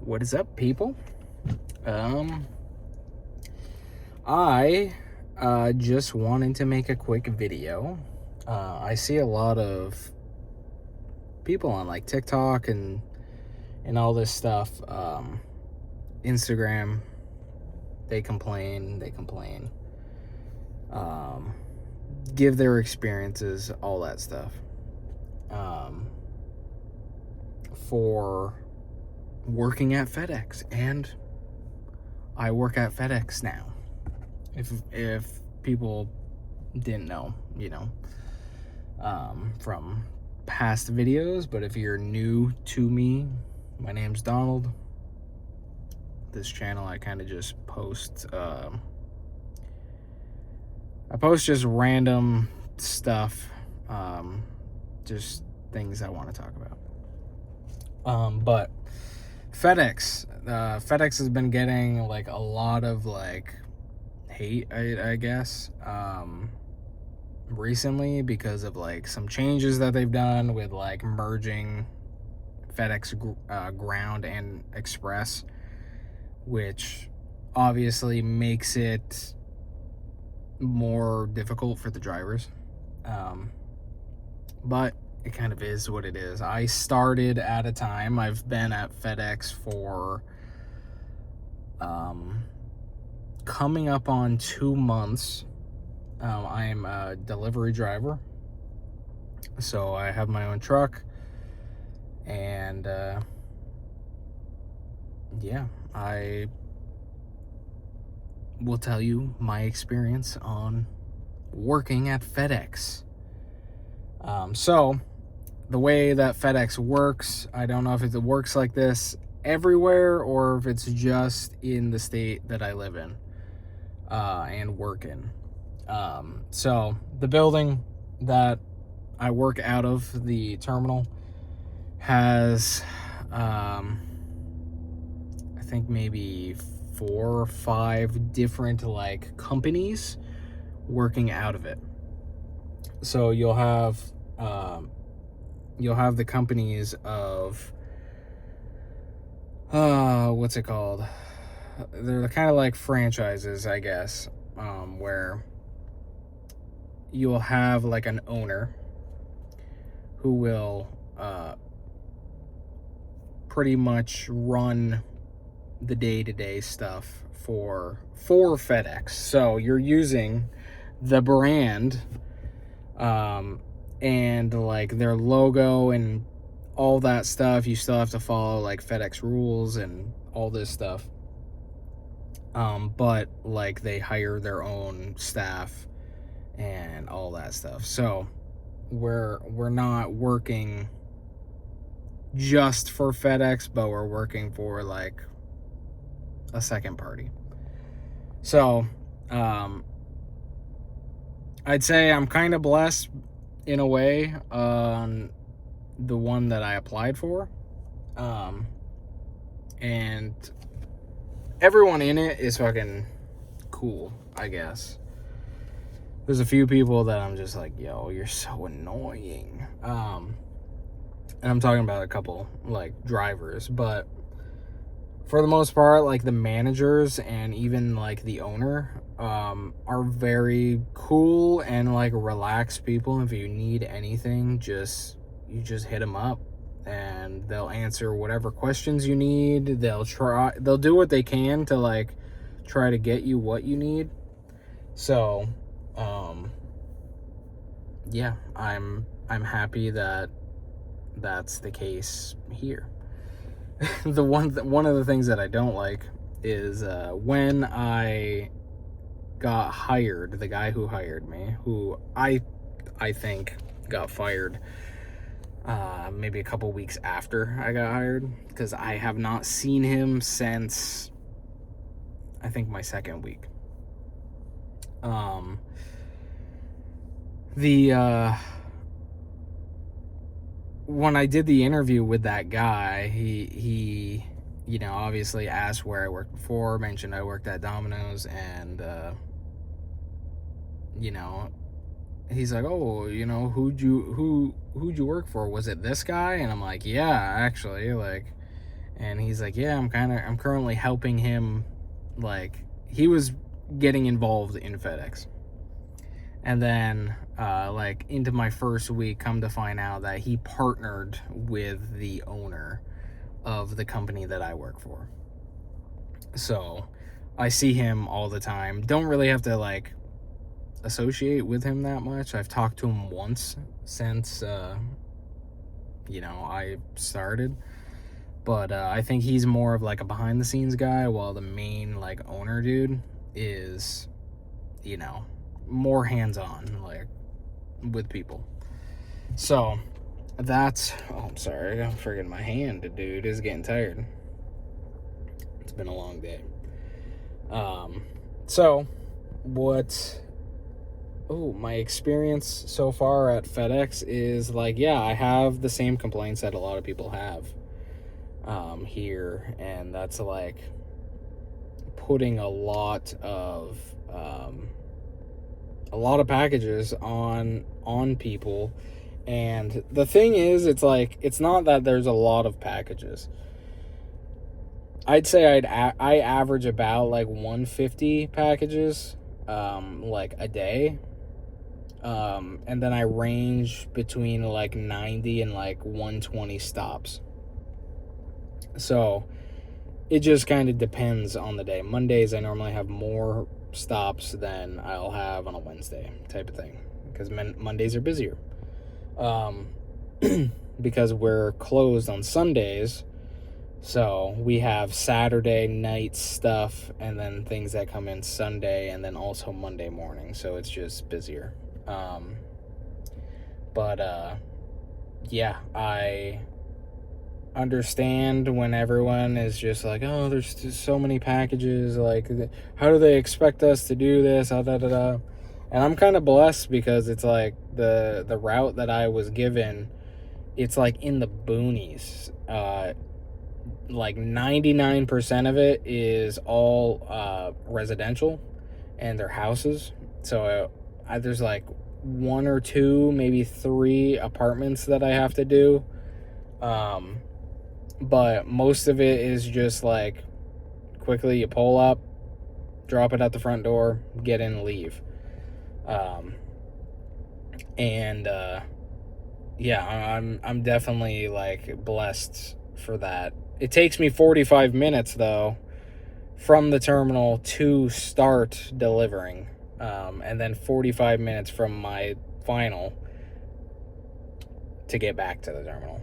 What is up, people? I just wanted to make a quick video. I see a lot of people on like TikTok and all this stuff. Instagram, they complain. Give their experiences, all that stuff. For working at FedEx, and I work at FedEx now. If people didn't know, from past videos, but if you're new to me, my name's Donald. This channel, I kind of just post, I post just random stuff, just things I want to talk about. But FedEx has been getting like a lot of like hate, I guess, recently because of like some changes that they've done with like merging FedEx Ground and Express, which obviously makes it more difficult for the drivers. But it kind of is what it is. I started at a time. I've been at FedEx for coming up on 2 months. I'm a delivery driver, so I have my own truck, and I will tell you my experience on working at FedEx. So the way that FedEx works, I don't know if it works like this everywhere or if it's just in the state that I live in and work in. So the building that I work out of, the terminal, has I think maybe 4 or 5 different like companies working out of it. So you'll have the companies of what's it called? They're kind of like franchises, I guess, where you'll have like an owner who will pretty much run the day-to-day stuff for FedEx. So you're using the brand and like their logo and all that stuff. You still have to follow like FedEx rules and all this stuff. But like they hire their own staff and all that stuff. So we're not working just for FedEx, but we're working for like a second party. So I'd say I'm kind of blessed in a way on the one that I applied for. And everyone in it is fucking cool, I guess. There's a few people that I'm just like, yo, you're so annoying. And I'm talking about a couple like drivers, but for the most part, like the managers and even like the owner are very cool and like relaxed people. If you need anything, you just hit them up and they'll answer whatever questions you need. They'll do what they can to like try to get you what you need. So yeah, I'm happy that that's the case here. One of the things that I don't like is when I got hired, the guy who hired me, who I think got fired maybe a couple weeks after I got hired, because I have not seen him since I think my second week. When I did the interview with that guy, he obviously asked where I worked before, mentioned I worked at Domino's, and he's like, oh, who'd you work for? Was it this guy? And I'm like, yeah, actually, like, And he's like, yeah, I'm currently helping him. Like, he was getting involved in FedEx. And then, like, into my first week, come to find out that he partnered with the owner of the company that I work for. So I see him all the time. Don't really have to, like, associate with him that much. I've talked to him once since, I started. But I think he's more of, like, a behind-the-scenes guy, while the main, like, owner dude is, more hands-on, like, with people. So that's... Oh, I'm sorry. I'm freaking my hand, dude. Is getting tired. It's been a long day. So what... Oh, my experience so far at FedEx is, like, yeah, I have the same complaints that a lot of people have here, and that's, like, putting a lot of packages on people. And the thing is, it's like, it's not that there's a lot of packages. I'd say I average about, like, 150 packages like a day. And then I range between, like, 90 and, like, 120 stops. So it just kind of depends on the day. Mondays, I normally have more stops than I'll have on a Wednesday, type of thing, because Mondays are busier. Because we're closed on Sundays, so we have Saturday night stuff, and then things that come in Sunday, and then also Monday morning, so it's just busier. Yeah, I understand when everyone is just like, oh, there's just so many packages, like, how do they expect us to do this, And I'm kind of blessed, because it's like the route that I was given, it's like in the boonies. Like 99% of it is all residential, and they're houses. So there's like 1 or 2, maybe 3 apartments that I have to do. But most of it is just like, quickly you pull up, drop it at the front door, get in and leave. Yeah, I'm definitely, like, blessed for that. It takes me 45 minutes, though, from the terminal to start delivering, and then 45 minutes from my final to get back to the terminal.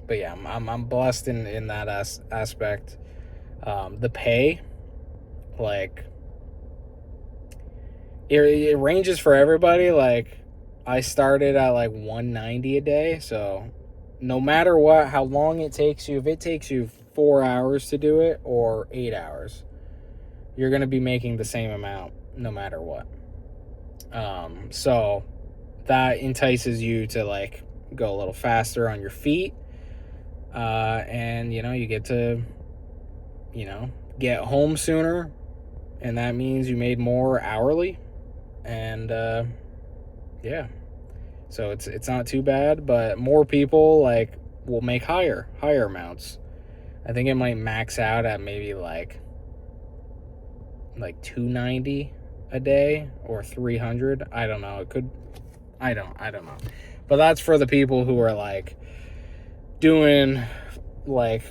But yeah, I'm blessed in that aspect. The pay, like, it ranges for everybody. Like, I started at, like, $190 a day, so no matter what, how long it takes you, if it takes you 4 hours to do it or 8 hours, you're going to be making the same amount no matter what. So that entices you to, like, go a little faster on your feet, and you get to get home sooner, and that means you made more hourly. And yeah, so it's not too bad, but more people, like, will make higher amounts. I think it might max out at maybe like $290 a day or $300. I don't know. It could. I don't know. But that's for the people who are, like, doing, like,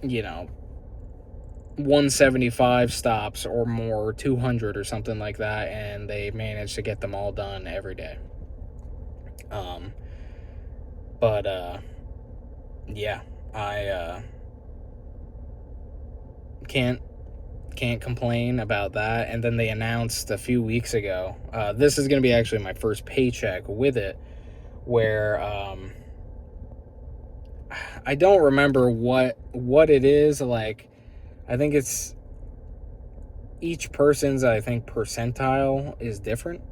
175 stops or more, 200 or something like that, and they manage to get them all done every day. Yeah, I can't complain about that. And then they announced a few weeks ago, this is going to be actually my first paycheck with it, where I don't remember what it is. Like, I think it's each person's, I think, percentile is different.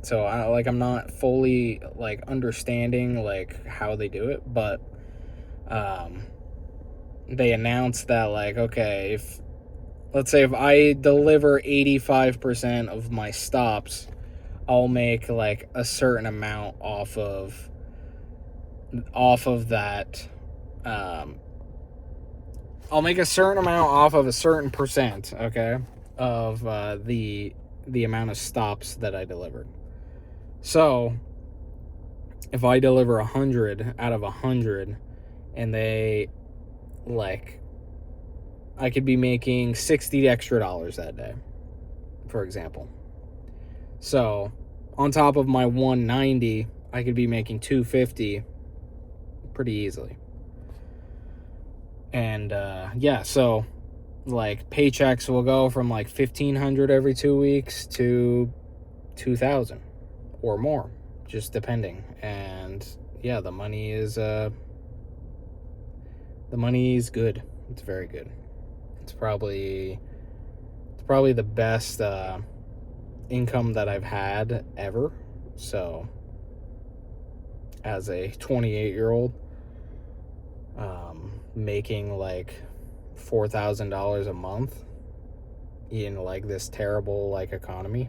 So I'm not fully, like, understanding, like, how they do it, but they announced that, like, okay, let's say if I deliver 85% of my stops, I'll make, like, a certain amount off of that I'll make a certain amount off of a certain percent, okay, of the amount of stops that I delivered. So if I deliver 100 out of 100, and they, like, I could be making $60 extra that day, for example. So on top of my 190, I could be making 250 pretty easily. And yeah, so like paychecks will go from like 1,500 every 2 weeks to 2,000 or more, just depending. And yeah, the money is good. It's very good. It's probably the best income that I've had ever. So as a 28-year-old, making like $4,000 a month in like this terrible like economy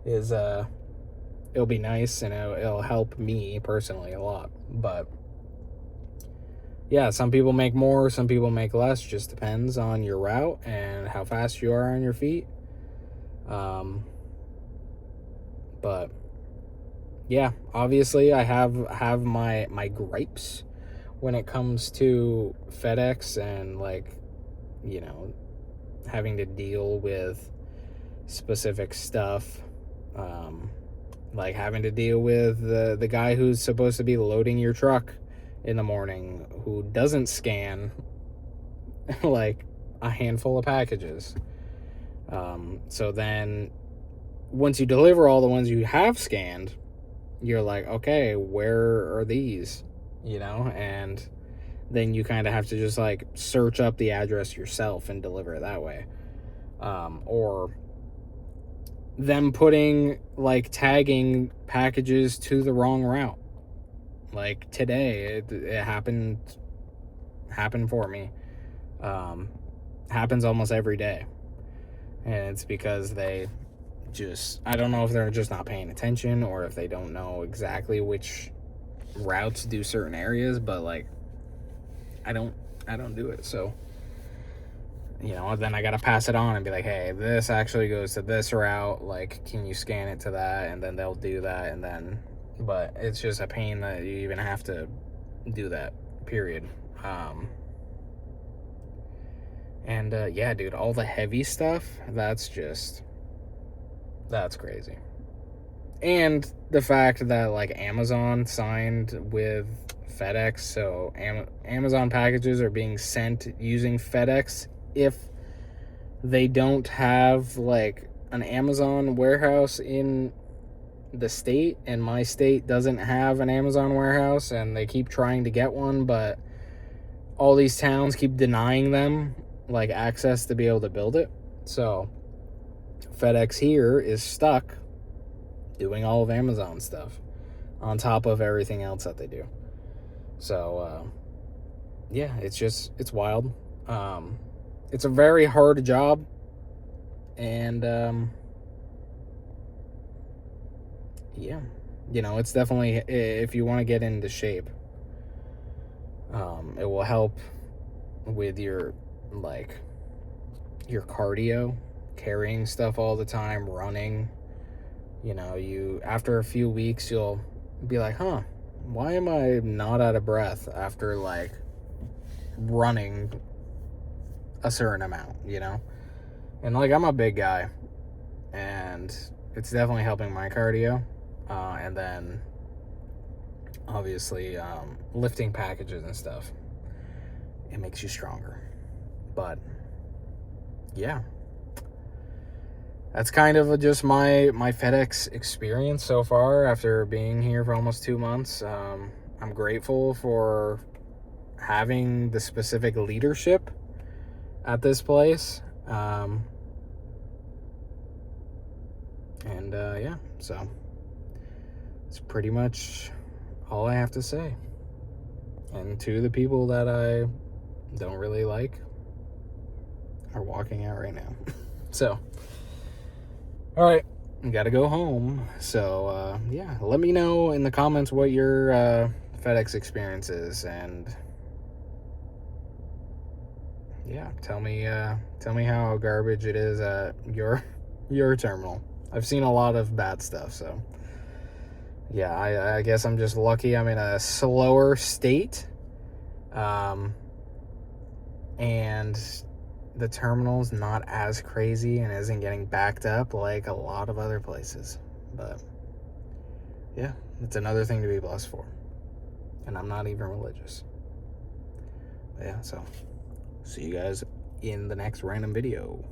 is it'll be nice, and it'll help me personally a lot. But yeah, some people make more, some people make less, just depends on your route and how fast you are on your feet. But yeah, obviously I have my gripes when it comes to FedEx and, like, you know, having to deal with specific stuff, like having to deal with the guy who's supposed to be loading your truck in the morning, who doesn't scan like a handful of packages. So then once you deliver all the ones you have scanned, you're like, okay, where are these? You know, and then you kind of have to just like search up the address yourself and deliver it that way. Or them putting, like, tagging packages to the wrong route. Like today, it happened for me. Happens almost every day. And it's because they just, I don't know if they're just not paying attention or if they don't know exactly which routes do certain areas, but like I don't do it. So, you know, then I gotta pass it on and be like, hey, this actually goes to this route, like, can you scan it to that? And then they'll do that. And then, but it's just a pain that you even have to do that, period. Yeah, dude, all the heavy stuff, that's crazy. And the fact that, like, Amazon signed with FedEx, so Amazon packages are being sent using FedEx if they don't have, like, an Amazon warehouse in the state, and my state doesn't have an Amazon warehouse, and they keep trying to get one, but all these towns keep denying them, like, access to be able to build it. So FedEx here is stuck doing all of Amazon stuff on top of everything else that they do. So yeah, it's wild. It's a very hard job, and yeah, you know, it's definitely, if you want to get into shape, it will help with your cardio, carrying stuff all the time, running. You know, after a few weeks, you'll be like, huh, why am I not out of breath after, like, running a certain amount, you know? And, like, I'm a big guy, and it's definitely helping my cardio. And then, obviously, lifting packages and stuff, it makes you stronger. But, yeah. That's kind of just my FedEx experience so far after being here for almost 2 months. I'm grateful for having the specific leadership at this place. Yeah, so it's pretty much all I have to say. And to the people that I don't really like are walking out right now. So, all right, gotta go home. So yeah, let me know in the comments what your FedEx experiences, and yeah, tell me how garbage it is at your terminal. I've seen a lot of bad stuff, so yeah, I guess I'm just lucky I'm in a slower state, and the terminal's not as crazy and isn't getting backed up like a lot of other places. But yeah, it's another thing to be blessed for, and I'm not even religious. But yeah, so see you guys in the next random video.